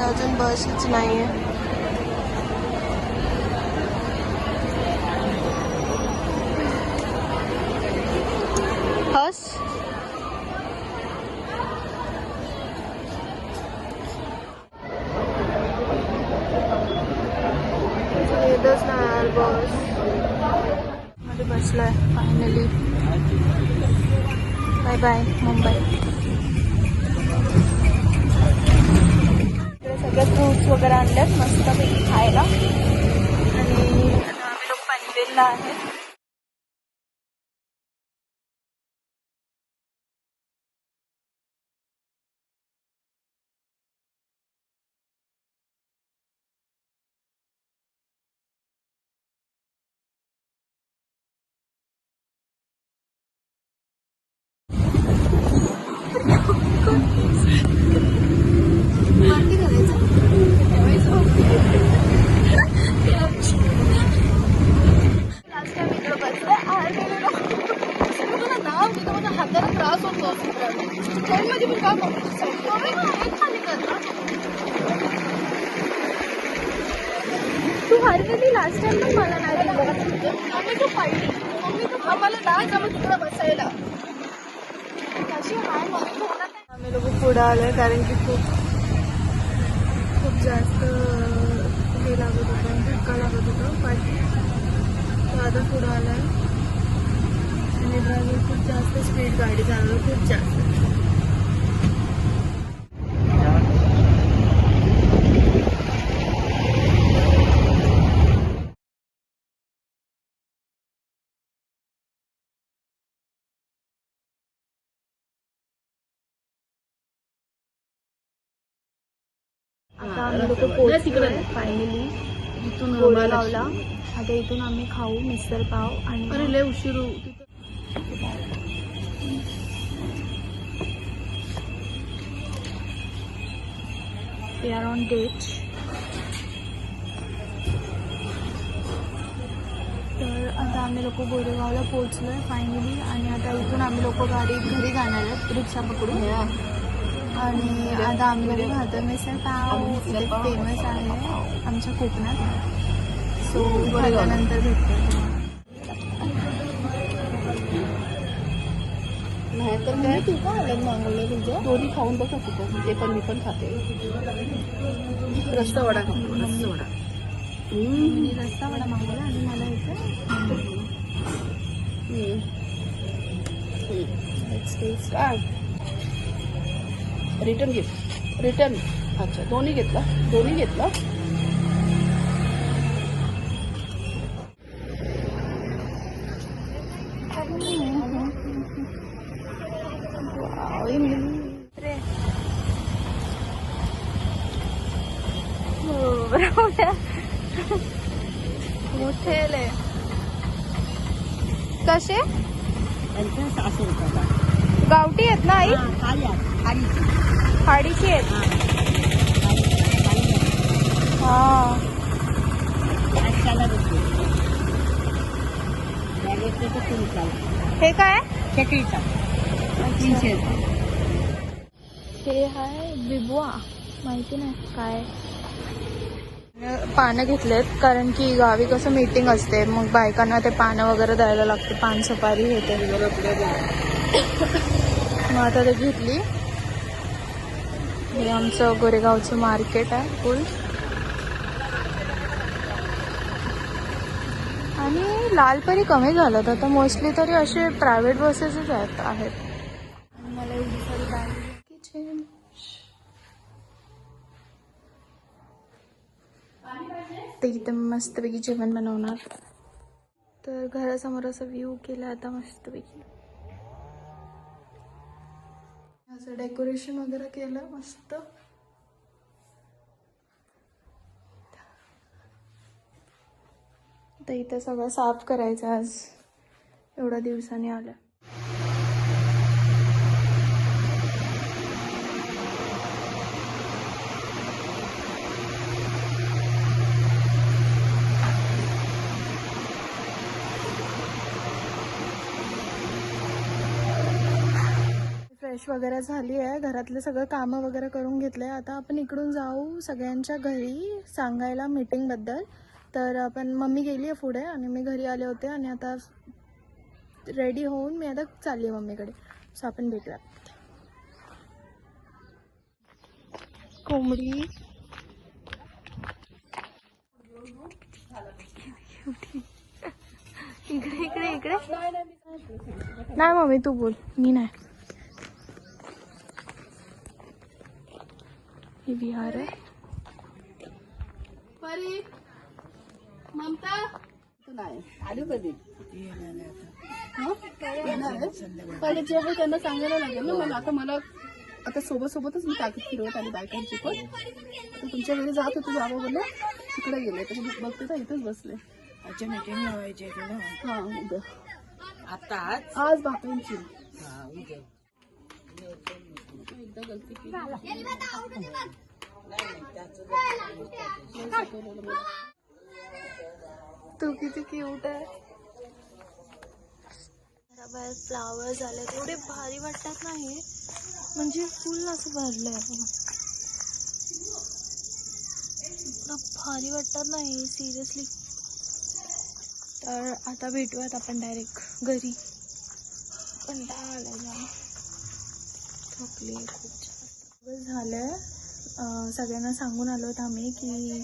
अजून बसच नाहीये. हस येतच नाही यार बस. मध्ये बसलाय फायनली. Bye bye Mumbai. सगळे फ्रूट्स वगैरे आणलेत मस्तपैकी खायला. आणि आता आम्ही लोक पनवेलला आहे. तू हरवेली लास्ट टाइम पण मला नाही आम्ही खूप पाहिली मम्मी तर आम्हाला नाही जमत तिकडं बसायला. आम्ही लोक पुढं आलोय कारण की खूप जास्त हे लागत होतं, धक्का लागत होतं पाठी. तर आता पुढं आलाय आणि ड्रायव्हर खूप जास्त स्पीड गाडी चालवलं, खूप जास्त. आता आम्ही लोक पोहोचलोय फायनली इथून गोरेगावला. आता इथून आम्ही खाऊ मिसळ पाव आणि अरे लय उशीर. We are on date. तर आता आम्ही लोक गोरेगावला पोहोचलोय फायनली. आणि आता इथून आम्ही लोक गाडी घरी जाणार आहेत रिक्षा पकडून. आणि आता आम्ही लोक खातो मिसळ पाव. इथे फेमस आहे आमच्या कोकणात. सो खाल्ल्यानंतर भेटतो. नाही तर काय तू का आलं मागवलं तुझं? दोन्ही खाऊन बघ तिथं. ते पण मी पण खाते. रस्सा वडा खातो. रस्सा वडा. मी रस्सा वडा मागवला आणि मला इथं रिटर्न गिफ्ट. रिटर्न. अच्छा दोन्ही घेतला. दोन्ही घेतला. मोठे कसे? 600 रुपये. गावठी आहेत ना आई? खाडीची आहेत. हा हे काय? चकलीचा 300. हे आहे बिबवा. माहिती नाही काय. पानं घेतलेत कारण की गावी कसं मीटिंग असते, मग बायकांना ते पानं वगैरे द्यायला लागते. पान सुपारी घेते. मग आता ते घेतली. हे आमचं गोरेगावचं मार्केट आहे फुल. आणि लालपरी कमी झालं आता मोस्टली तरी असे प्रायव्हेट बसेसच आहेत. आणि मला एवढी सारी बॅग किचन. तर इथं मस्तपैकी जेवण बनवणार. तर घरासमोर असं व्ह्यू केला आता मस्तपैकी. असं डेकोरेशन वगैरे केलं मस्त. तर इथं सगळं साफ करायचं आज. एवढ्या दिवसांनी आलं. फ्रेश वगैरे झाली आहे, घरातले सगळं कामं वगैरे करून घेतले. आता आपण इकडून जाऊ सगळ्यांच्या घरी सांगायला मीटिंगबद्दल. तर आपण मम्मी गेली आहे पुढे आणि मी घरी आले होते आणि आता रेडी होऊन मी आता चालली आहे मम्मीकडे. सो आपण भेटूया. कोंबडी इकडे इकडे इकडे नाही मम्मी तू बोल, मी नाही. हे विहार आहे. ममता नाही आली कधी पहिले जे आहे त्यांना सांगायला लागेल ना मला. आता सोबतच मी ताकीद फिरवत आली बायकांची पण. आता तुमच्या घरी जात होते बाबा बोलले तिकडे गेले तर बघते तर इथेच बसले. अच्छा मीटिंग लावायची आहे ना. हा उद्या आता आज बापांची एकदा गलती केली. तू किती क्यूट आहे. बाहेर फ्लावर झाले एवढे भारी वाटतात ना हे, म्हणजे फुल असं भरलंय. भारी वाटतात ना हे सिरियसली. तर आता भेटूयात आपण डायरेक्ट घरी. कंटाळा आलाय जाम, थकली खूप जास्त. झालंय सगळ्यांना सांगून आलो होतो आम्ही की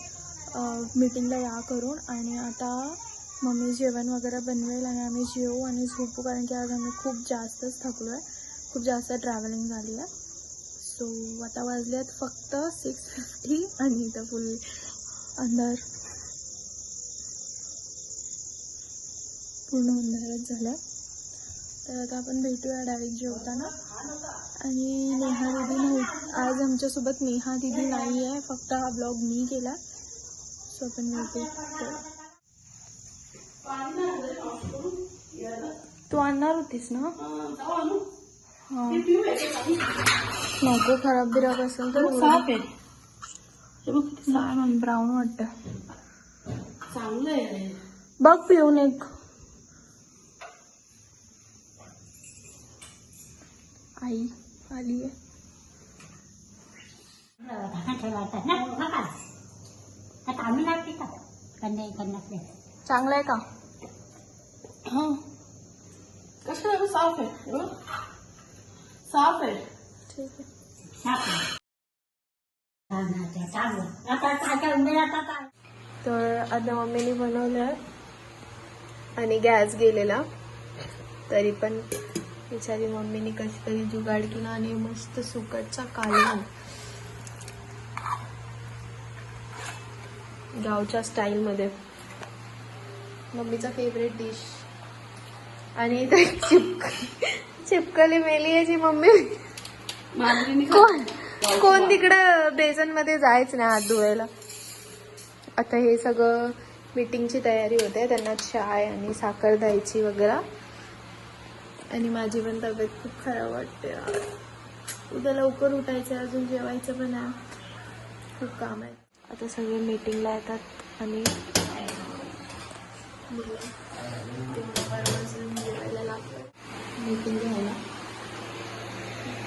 मीटिंगला या करून. आणि आता मम्मी जेवण वगैरे बनवेल आणि आम्ही जेवू आणि झोपू, कारण की आज आम्ही खूप जास्तच थकलो आहे, खूप जास्त ट्रॅव्हलिंग झाली आहे. सो आता वाजले आहेत फक्त 6:50 आणि इथं फुल अंधार, पूर्ण अंधारच झाला. तर आता आपण भेटूया डायरेक्ट जेवताना. आणि नेहा दिदी नव्हती आज आमच्यासोबत. नेहा दिदी नाही आहे, फक्त हा ब्लॉग मी केला. सो आपण भेटू. तू आणणार होतीस ना. हां नको, खराब बिराब असेल तर. साफ आहे, ब्राऊन वाटतं. चांगलं आहे. बघ पिऊन एक. आई आली आहे. चांगलं आहे का. हा कसं आहे. साफ आहे, साफ आहे. ठीक आहे. तर आता मम्मीने बनवलं आणि गॅस गेलेला, तरी पण बिचारी मम्मीने कशी तरी जुगाड केला आणि मस्त सुकटचा कालवण गावच्या स्टाईलमध्ये, मम्मीचा फेवरेट डिश. आणि इथे चिपकली मेली याची मम्मी. कोण तिकडं बेसन मध्ये जायच नाही हात धुवायला. आता हे सगळं मीटिंगची तयारी होते, त्यांना चाय आणि साखर द्यायची वगैरे. आणि माझी पण तब्येत खूप खराब वाटते. उद्या लवकर उठायचं, अजून जेवायचं पण आहे, खूप काम आहे. आता सगळे मीटिंगला येतात आणि जेवायला लागतं. मीटिंग घ्यायला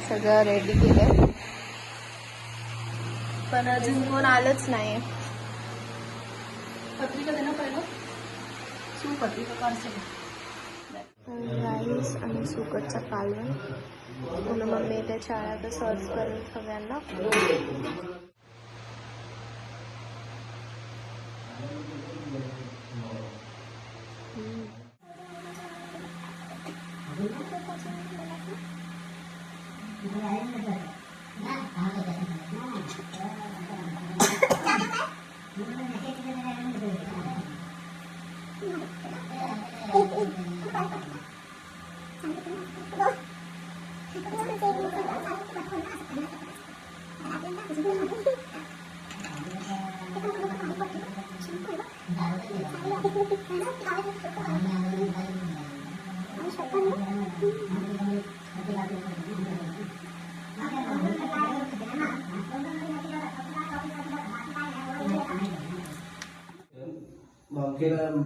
सगळं रेडी केलं, पण अजून कोण आलंच नाही. पत्रिका दे ना पहिलं. पत्रिका काढते. राईस आणि सुकटचा कालवण म्हणून मम्मी त्या चाळ्यात सर्व करेल सगळ्यांना.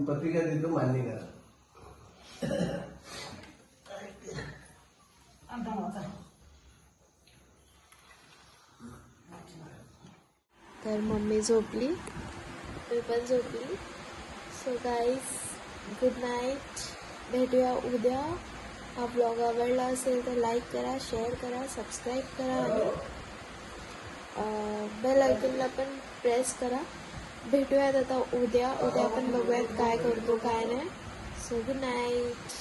पत्रिका देतो, मान्य करा. तर मम्मी झोपली, मी पण झोपली. So guys, good night. भेटूया उद्या. हा ब्लॉग आवडला असेल तर लाईक करा, शेअर करा, सबस्क्राईब करा आणि बेल आयकॉनला पण प्रेस करा. भेटूयात आता उद्या आपण बघूयात काय करतो काय नाही. So good night.